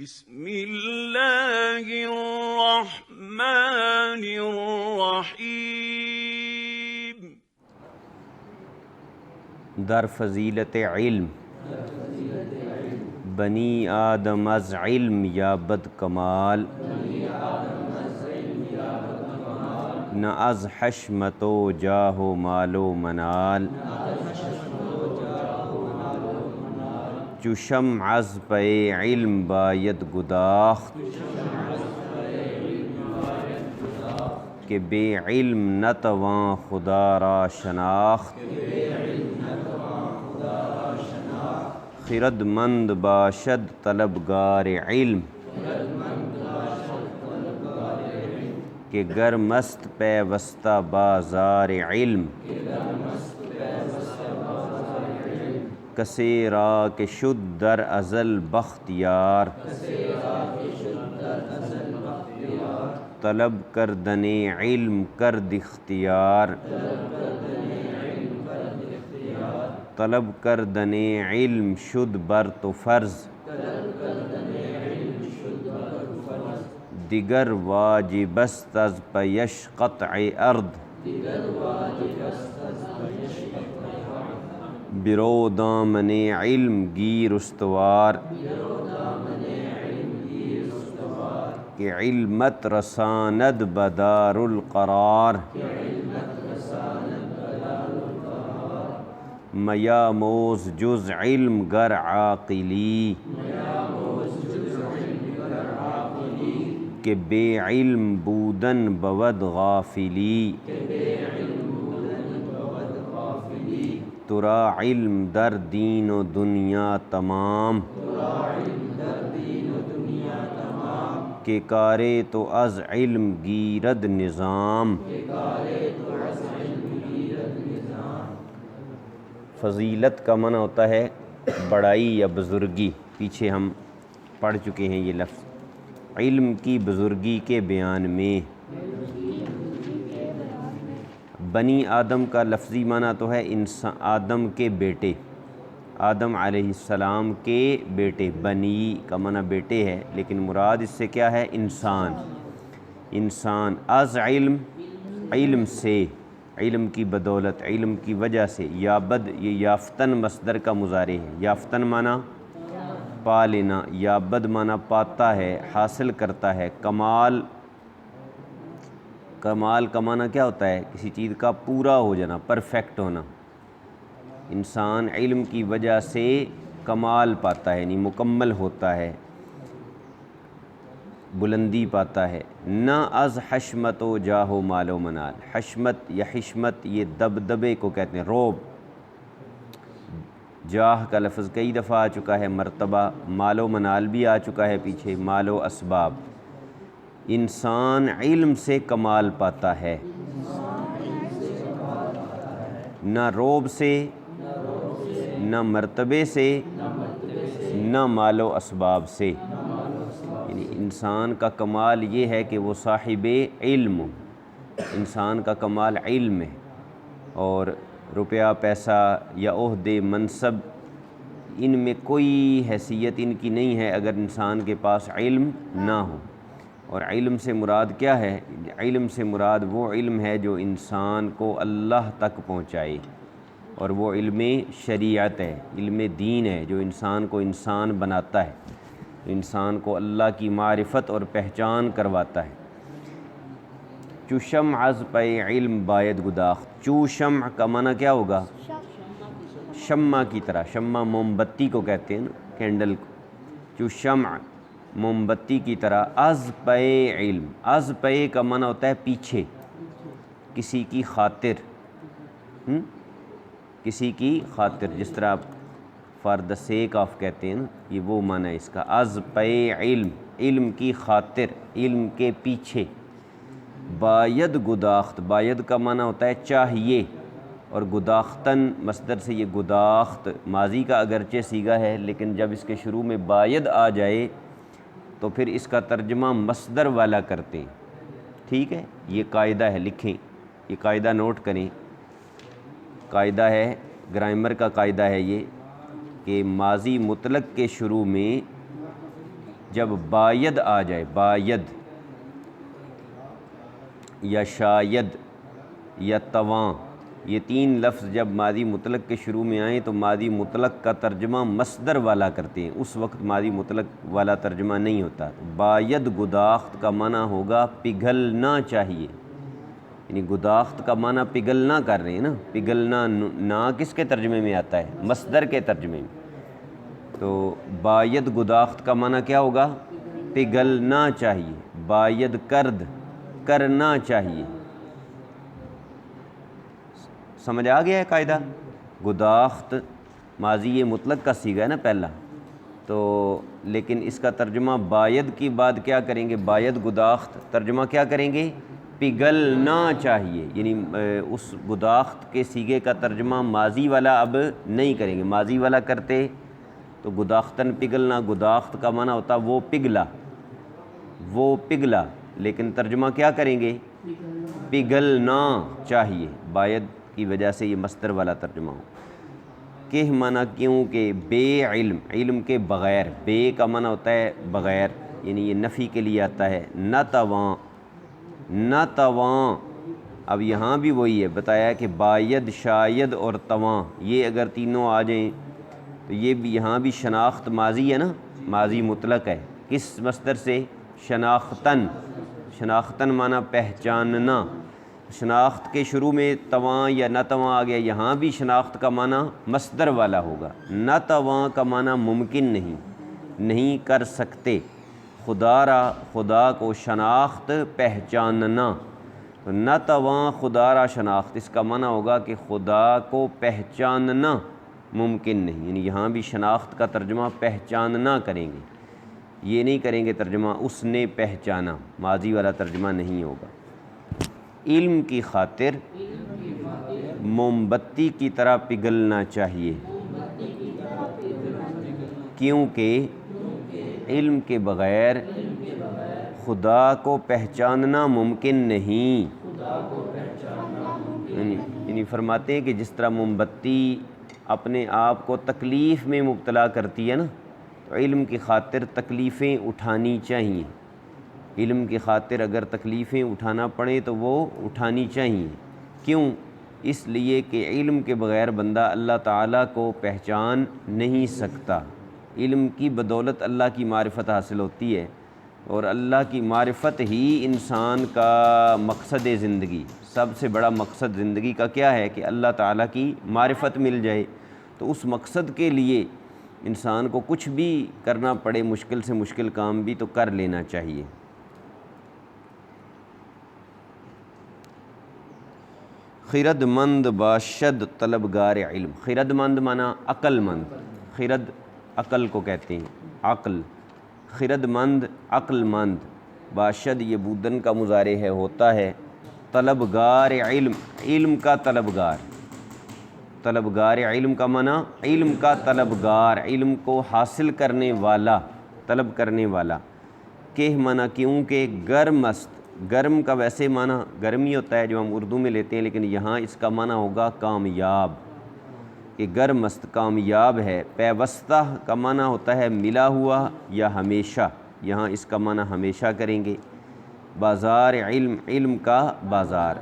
بسم اللہ الرحمن الرحیم۔ در فضیلت علم، بنی آدم از علم یابد کمال، نہ از حشمت و جاہ و مال و منال، چو شمع از پی علم باید گداخت، کہ بے علم نتواں خدا را شناخت، خرد مند باشد طلبگار علم، کہ گر مست پیوستہ بازار علم، کسی را کہ شد در ازل بختیار، طلب کردن علم کرد اختیار، طلب کردن علم شد بر تو فرض، دیگر واجب است از پیش قطع ارض، برو دامن علم گیر استوار، کہ علمت رساند بدار القرار، میاموز جز علم گر عاقلی، کہ بے علم بودن بود غافلی، ترا علم در دین و دنیا تمام، کہ کار تو از علم گیرد نظام۔ فضیلت کا معنی ہوتا ہے بڑائی یا بزرگی، پیچھے ہم پڑھ چکے ہیں یہ لفظ۔ علم کی بزرگی کے بیان میں بنی آدم کا لفظی معنی تو ہے انسان، آدم کے بیٹے، آدم علیہ السلام کے بیٹے، بنی کا معنی بیٹے ہے، لیکن مراد اس سے کیا ہے؟ انسان۔ انسان از علم، علم سے، علم کی بدولت، علم کی وجہ سے، یابد یہ یافتن مصدر کا مضارع ہے، یافتن معنی پا لینا، یابد معنی پاتا ہے، حاصل کرتا ہے۔ کمال، کمال کا معنی کیا ہوتا ہے؟ کسی چیز کا پورا ہو جانا، پرفیکٹ ہونا۔ انسان علم کی وجہ سے کمال پاتا ہے، یعنی مکمل ہوتا ہے، بلندی پاتا ہے۔ نہ از حشمت و جاہ و مال و منال، حشمت یا حشمت یہ دبدبے کو کہتے ہیں، روب۔ جاہ کا لفظ کئی دفعہ آ چکا ہے، مرتبہ، مال و منال بھی آ چکا ہے پیچھے، مال و اسباب۔ انسان علم سے کمال پاتا ہے، نہ روب سے، نہ مرتبے سے، نہ مال و اسباب سے۔ یعنی انسان کا کمال یہ ہے کہ وہ صاحب علم ہو، انسان کا کمال علم ہے، اور روپیہ پیسہ یا عہدے منصب ان میں کوئی حیثیت ان کی نہیں ہے اگر انسان کے پاس علم نہ ہو۔ اور علم سے مراد کیا ہے؟ علم سے مراد وہ علم ہے جو انسان کو اللہ تک پہنچائے، اور وہ علم شریعت ہے، علم دین ہے، جو انسان کو انسان بناتا ہے، انسان کو اللہ کی معرفت اور پہچان کرواتا ہے۔ چو شمع از پی علم باید گداخت، چو شمع کا معنی کیا ہوگا؟ شمع کی طرح، شمع موم بتی کو کہتے ہیں نا، کینڈل کو۔ چو شمع موم بتی کی طرح، از پے علم، از پے کا معنی ہوتا ہے پیچھے، کسی کی خاطر، کسی کی خاطر، جس طرح آپ فار دا سیک آف کہتے ہیں نا، یہ وہ معنی ہے اس کا۔ از پے علم، علم کی خاطر، علم کے پیچھے۔ باید گداخت، باید کا معنی ہوتا ہے چاہیے، اور گداختن مصدر سے، یہ گداخت ماضی کا اگرچہ صیغہ ہے، لیکن جب اس کے شروع میں باید آ جائے تو پھر اس کا ترجمہ مصدر والا کرتے ہیں، ٹھیک ہے؟ یہ قاعدہ ہے، لکھیں، یہ قاعدہ نوٹ کریں، قاعدہ ہے، گرامر کا قاعدہ ہے یہ، کہ ماضی مطلق کے شروع میں جب باید آ جائے، باید یا شاید یا تواں، یہ تین لفظ جب ماضی مطلق کے شروع میں آئیں تو ماضی مطلق کا ترجمہ مصدر والا کرتے ہیں، اس وقت ماضی مطلق والا ترجمہ نہیں ہوتا۔ باید گداخت کا معنی ہوگا پگھلنا چاہیے، یعنی گداخت کا معنی پگھلنا کر رہے ہیں نا، پگھلنا نا کس کے ترجمے میں آتا ہے؟ مصدر کے ترجمے میں۔ تو باید گداخت کا معنی کیا ہوگا؟ پگھلنا چاہیے، باید کرد کرنا چاہیے۔ سمجھ آ گیا ہے قاعدہ؟ گداخت ماضی مطلق کا صیغہ ہے نا پہلا، تو لیکن اس کا ترجمہ باید کی بعد کیا کریں گے؟ باید گداخت ترجمہ کیا کریں گے؟ پگھلنا چاہیے، یعنی اس گداخت کے صیغے کا ترجمہ ماضی والا اب نہیں کریں گے۔ ماضی والا کرتے تو گداختن پگھلنا، گداخت کا معنی ہوتا وہ پگھلا، وہ پگھلا، لیکن ترجمہ کیا کریں گے؟ پگھلنا چاہیے، باید کی وجہ سے یہ مصدر والا ترجمہ ہو۔ کہ معنی کیوں کہ بے علم، علم کے بغیر، بے کا معنی ہوتا ہے بغیر، یعنی یہ نفی کے لیے آتا ہے۔ نہ تواں، نہ تواں، اب یہاں بھی وہی ہے بتایا کہ باید، شاید اور تواں، یہ اگر تینوں آ جائیں تو یہ بھی یہاں بھی شناخت ماضی ہے نا، ماضی مطلق ہے، کس مصدر سے؟ شناختن، شناختن معنی پہچاننا، شناخت کے شروع میں تواں یا نہ تواں آ گیا، یہاں بھی شناخت کا معنی مصدر والا ہوگا۔ نہ تواں کا معنی ممکن نہیں، نہیں کر سکتے، خدا را، خدا کو شناخت پہچاننا، تو نہ تواں خدا را شناخت، اس کا معنی ہوگا کہ خدا کو پہچاننا ممکن نہیں، یعنی یہاں بھی شناخت کا ترجمہ پہچاننا کریں گے، یہ نہیں کریں گے ترجمہ اس نے پہچانا، ماضی والا ترجمہ نہیں ہوگا۔ علم کی خاطر موم بتی کی طرح پگھلنا چاہیے، کیونکہ علم کے بغیر خدا کو پہچاننا ممکن نہیں۔ یعنی فرماتے ہیں کہ جس طرح موم بتی اپنے آپ کو تکلیف میں مبتلا کرتی ہے نا، تو علم کی خاطر تکلیفیں اٹھانی چاہیے، علم کی خاطر اگر تکلیفیں اٹھانا پڑیں تو وہ اٹھانی چاہیے۔ کیوں؟ اس لیے کہ علم کے بغیر بندہ اللہ تعالیٰ کو پہچان نہیں سکتا، علم کی بدولت اللہ کی معرفت حاصل ہوتی ہے، اور اللہ کی معرفت ہی انسان کا مقصد زندگی، سب سے بڑا مقصد زندگی کا کیا ہے؟ کہ اللہ تعالیٰ کی معرفت مل جائے، تو اس مقصد کے لیے انسان کو کچھ بھی کرنا پڑے، مشکل سے مشکل کام بھی تو کر لینا چاہیے۔ خرد مند باشد طلبگار علم، خرد مند معنی عقل مند، خرد عقل کو کہتے ہیں، عقل، خرد مند عقل مند، باشد یہ بودن کا مضارع ہے، ہوتا ہے، طلبگار علم، علم کا طلبگار، طلبگار علم کا معنی علم کا طلبگار، علم کو حاصل کرنے والا، طلب کرنے والا۔ کہ معنی کیونکہ گرم است، گرم کا ویسے معنی گرمی ہوتا ہے جو ہم اردو میں لیتے ہیں، لیکن یہاں اس کا معنی ہوگا کامیاب، کہ گرم است کامیاب ہے۔ پیوستہ کا معنی ہوتا ہے ملا ہوا یا ہمیشہ، یہاں اس کا معنی ہمیشہ کریں گے۔ بازار علم، علم کا بازار،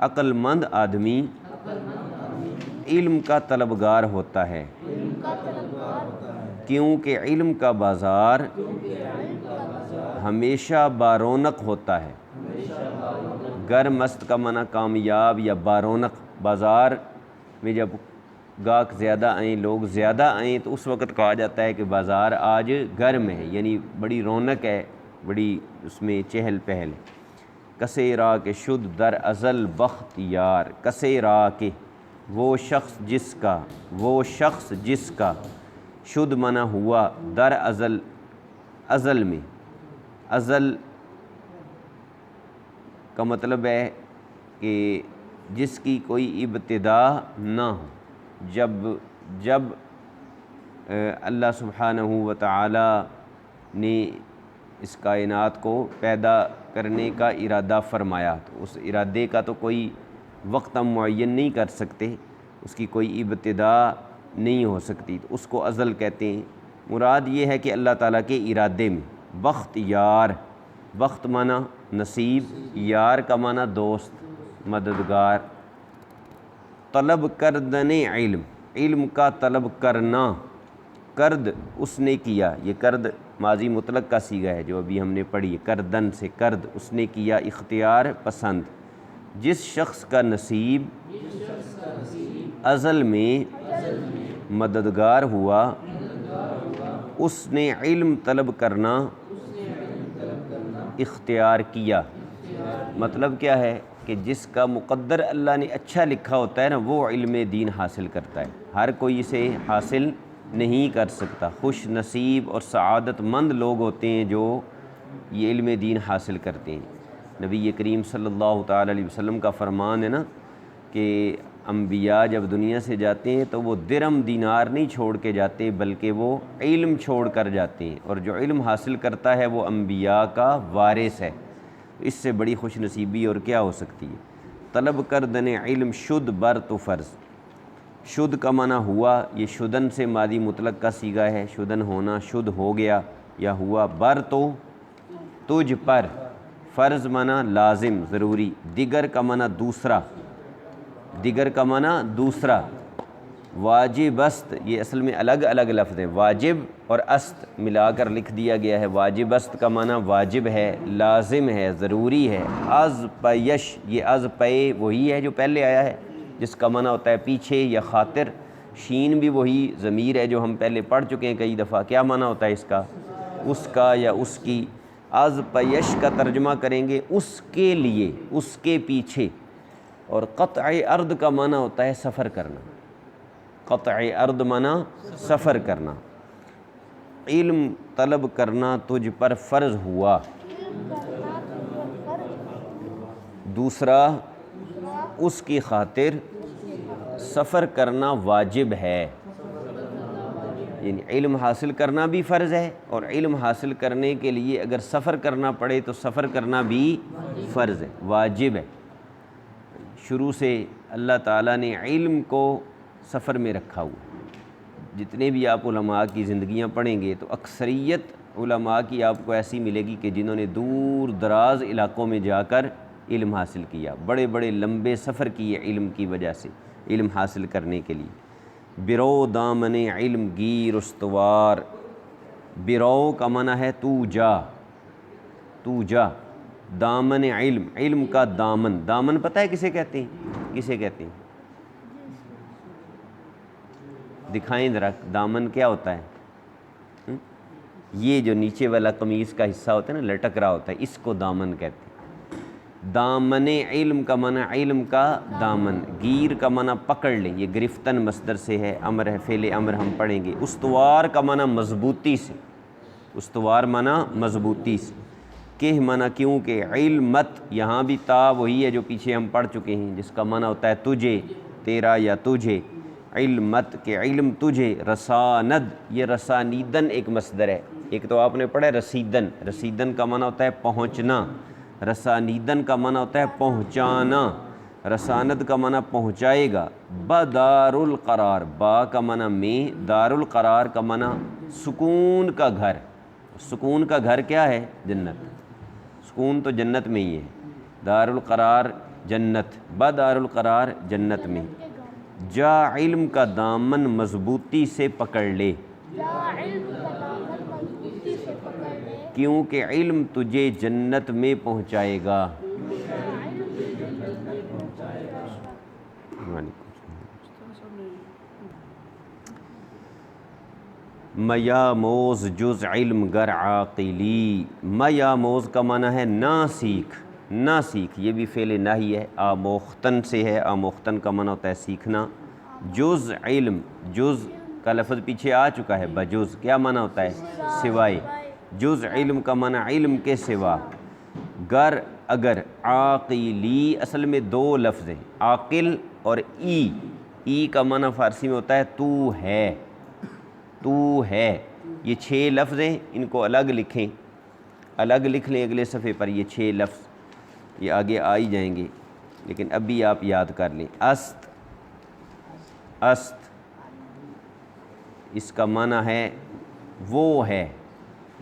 عقل مند آدمی علم کا طلبگار ہوتا ہے، کیونکہ علم کا بازار ہمیشہ بارونق ہوتا ہے۔ گرم مست کا معنی کامیاب یا بارونق، بازار میں جب گاہک زیادہ آئیں، لوگ زیادہ آئیں تو اس وقت کہا جاتا ہے کہ بازار آج گرم ہے، یعنی بڑی رونق ہے، بڑی اس میں چہل پہل ہے۔ کسے را کے شد در ازل بخت یار، کسے را کے وہ شخص جس کا، وہ شخص جس کا، شد معنی ہوا، در ازل، ازل میں، ازل کا مطلب ہے کہ جس کی کوئی ابتدا نہ ہو، جب اللہ سبحانہ و تعالی نے اس کائنات کو پیدا کرنے کا ارادہ فرمایا، تو اس ارادے کا تو کوئی وقت ہم معین نہیں کر سکتے، اس کی کوئی ابتدا نہیں ہو سکتی، تو اس کو ازل کہتے ہیں۔ مراد یہ ہے کہ اللہ تعالیٰ کے ارادے میں بخت یار، بخت معنی نصیب، یار کا معنی دوست مددگار، طلب کردن علم، علم کا طلب کرنا، کرد اس نے کیا، یہ کرد ماضی مطلق کا صیغہ ہے جو ابھی ہم نے پڑھی ہے، کردن سے کرد اس نے کیا، اختیار پسند، جس شخص کا نصیب ازل میں مددگار ہوا اس نے علم طلب کرنا اختیار کیا۔ مطلب کیا ہے کہ جس کا مقدر اللہ نے اچھا لکھا ہوتا ہے نا وہ علم دین حاصل کرتا ہے، ہر کوئی اسے حاصل نہیں کر سکتا۔ خوش نصیب اور سعادت مند لوگ ہوتے ہیں جو یہ علم دین حاصل کرتے ہیں۔ نبی کریم صلی اللہ تعالیٰ علیہ وسلم کا فرمان ہے نا کہ انبیاء جب دنیا سے جاتے ہیں تو وہ درہم دینار نہیں چھوڑ کے جاتے بلکہ وہ علم چھوڑ کر جاتے ہیں، اور جو علم حاصل کرتا ہے وہ انبیاء کا وارث ہے۔ اس سے بڑی خوش نصیبی اور کیا ہو سکتی ہے۔ طلب کردن علم شد بر تو فرض، شد کا معنی ہوا، یہ شدن سے ماضی مطلق کا صیغہ ہے، شدن ہونا، شد ہو گیا یا ہوا، بر تو تجھ پر، فرض معنی لازم ضروری، دیگر کا معنی دوسرا، دیگر کا معنی دوسرا، واجب است، یہ اصل میں الگ الگ لفظ ہیں، واجب اور است ملا کر لکھ دیا گیا ہے۔ واجب است کا معنی واجب ہے، لازم ہے، ضروری ہے۔ از پیش، یہ از پے وہی ہے جو پہلے آیا ہے جس کا معنی ہوتا ہے پیچھے یا خاطر، شین بھی وہی ضمیر ہے جو ہم پہلے پڑھ چکے ہیں کئی دفعہ، کیا معنی ہوتا ہے اس کا؟ اس کا یا اس کی۔ از پیش کا ترجمہ کریں گے اس کے لیے، اس کے پیچھے، اور قطع ارض کا معنی ہوتا ہے سفر کرنا، قطع ارض معنی سفر کرنا۔ علم طلب کرنا تجھ پر فرض ہوا، دوسرا اس کی خاطر سفر کرنا واجب ہے، یعنی علم حاصل کرنا بھی فرض ہے، اور علم حاصل کرنے کے لیے اگر سفر کرنا پڑے تو سفر کرنا بھی فرض ہے، واجب ہے۔ شروع سے اللہ تعالیٰ نے علم کو سفر میں رکھا ہوا، جتنے بھی آپ علماء کی زندگیاں پڑھیں گے تو اکثریت علماء کی آپ کو ایسی ملے گی کہ جنہوں نے دور دراز علاقوں میں جا کر علم حاصل کیا، بڑے بڑے لمبے سفر کیے علم کی وجہ سے، علم حاصل کرنے کے لیے۔ برو دامن علم گیر استوار، برو کا معنی ہے تو جا، تو جا، دامن علم، علم کا دامن، دامن پتہ ہے کسے کہتے ہیں؟ کسے کہتے ہیں؟ دکھائیں ذرا دامن کیا ہوتا ہے؟ یہ جو نیچے والا قمیص کا حصہ ہوتا ہے نا لٹک رہا ہوتا ہے، اس کو دامن کہتے ہیں۔ دامن علم کا معنی علم کا دامن، گیر کا معنی پکڑ لیں، یہ گرفتن مصدر سے ہے، امر ہے، فعل امر ہم پڑھیں گے۔ استوار کا معنی مضبوطی سے، استوار معنی مضبوطی سے، کہ معنی کیوں کہ علمت، یہاں بھی تا وہی ہے جو پیچھے ہم پڑھ چکے ہیں جس کا معنی ہوتا ہے تجھے، تیرا یا تجھے، علمت کہ علم تجھے، رساند، یہ رسانیدن ایک مصدر ہے، ایک تو آپ نے پڑھا ہے رسیدن، رسیدن کا معنی ہوتا ہے پہنچنا، رسانیدن کا معنی ہوتا ہے پہنچانا، رساند کا معنی پہنچائے گا۔ بدار القرار، با کا معنی میں، دار القرار کا معنی سکون کا گھر، سکون کا گھر کیا ہے؟ جنت، سکون تو جنت میں ہی ہے، دار القرار جنت، بدار القرار جنت میں۔ جا علم کا دامن مضبوطی سے پکڑ لے، کیونکہ علم تجھے جنت میں پہنچائے گا۔ میاموز جز علم گر عاقلی، میاموز کا معنی ہے نہ سیکھ، نہ سیکھ، یہ بھی فعل نہی ہے، آموختن سے ہے، آموختن کا معنی ہوتا ہے سیکھنا۔ جز علم، جز کا لفظ پیچھے آ چکا ہے، بجز کیا معنی ہوتا ہے؟ سوائے، جز علم کا معنی علم کے سوا، گر اگر، عاقلی اصل میں دو لفظ ہیں، عاقل اور ای کا معنی فارسی میں ہوتا ہے تو ہے، تو ہے، یہ 6 لفظ ہیں، ان کو الگ لکھیں، الگ لکھ لیں اگلے صفحے پر، یہ 6 لفظ یہ آگے آ ہی جائیں گے لیکن ابھی آپ یاد کر لیں۔ است، است اس کا معنی ہے وہ ہے،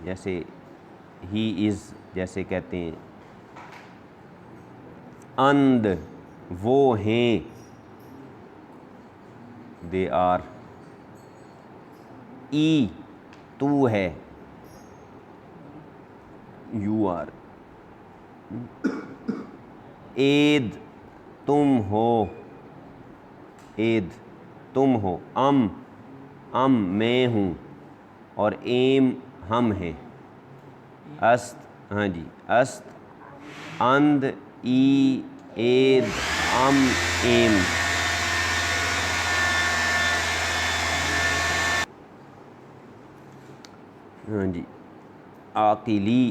جیسے ہی از جیسے کہتے ہیں، اند وہ ہیں، دے آر، ای تو ہے، یو آر، اید تم ہو، اید تم ہو، ام میں ہوں، اور ایم ہم ہیں، است ہاں جی، است اند ای اید ام ایم۔ ہاں جی، عاقلی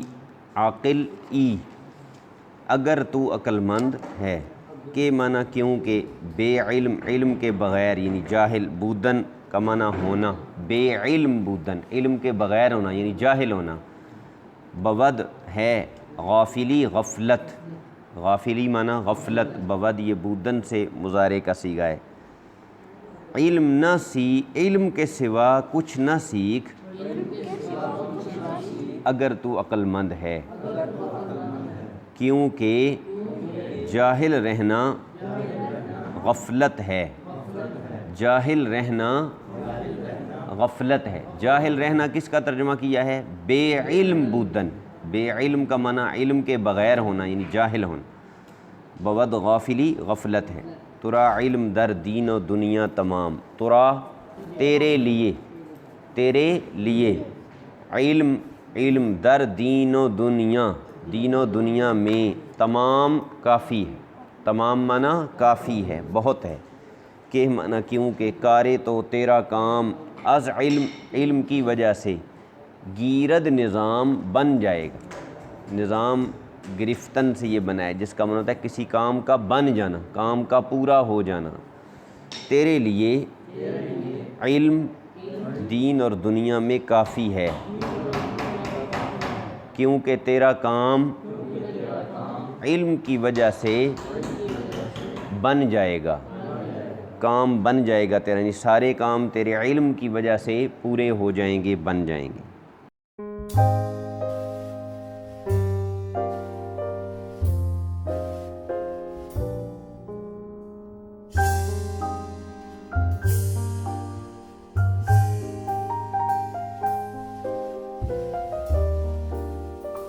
عاقل ای، اگر تو عقل مند ہے، کے معنی کیونکہ، بے علم علم کے بغیر یعنی جاہل، بودن کا معنی ہونا، بے علم بودن علم کے بغیر ہونا یعنی جاہل ہونا، بود ہے، غافلی غفلت، غافلی معنی غفلت، بود یہ بودن سے مضارع کا صیغہ ہے، علم نہ علم کے سوا کچھ نہ سیکھ، اگر تو عقل مند ہے، کیونکہ جاہل رہنا غفلت ہے، جاہل رہنا غفلت ہے، جاہل رہنا کس کا ترجمہ کیا ہے؟ بے علم بودن، بے علم کا معنی علم کے بغیر ہونا یعنی جاہل ہونا، بود غافلی غفلت ہے، ترا علم در دین و دنیا تمام، ترا تیرے لیے، تیرے لیے، علم علم در دین و دنیا، دین و دنیا میں، تمام کافی ہے، تمام معنی کافی ہے، بہت ہے، کہ معنی کیونکہ، کارے تو تیرا کام، از علم علم کی وجہ سے، گیرد نظام بن جائے گا، نظام گرفتن سے یہ بنا ہے جس کا معنی ہوتا ہے کسی کام کا بن جانا، کام کا پورا ہو جانا، تیرے لیے علم دین اور دنیا میں کافی ہے، کیونکہ تیرا کام علم کی وجہ سے بن جائے گا، کام بن جائے گا تیرا، یعنی سارے کام تیرے علم کی وجہ سے پورے ہو جائیں گے، بن جائیں گے۔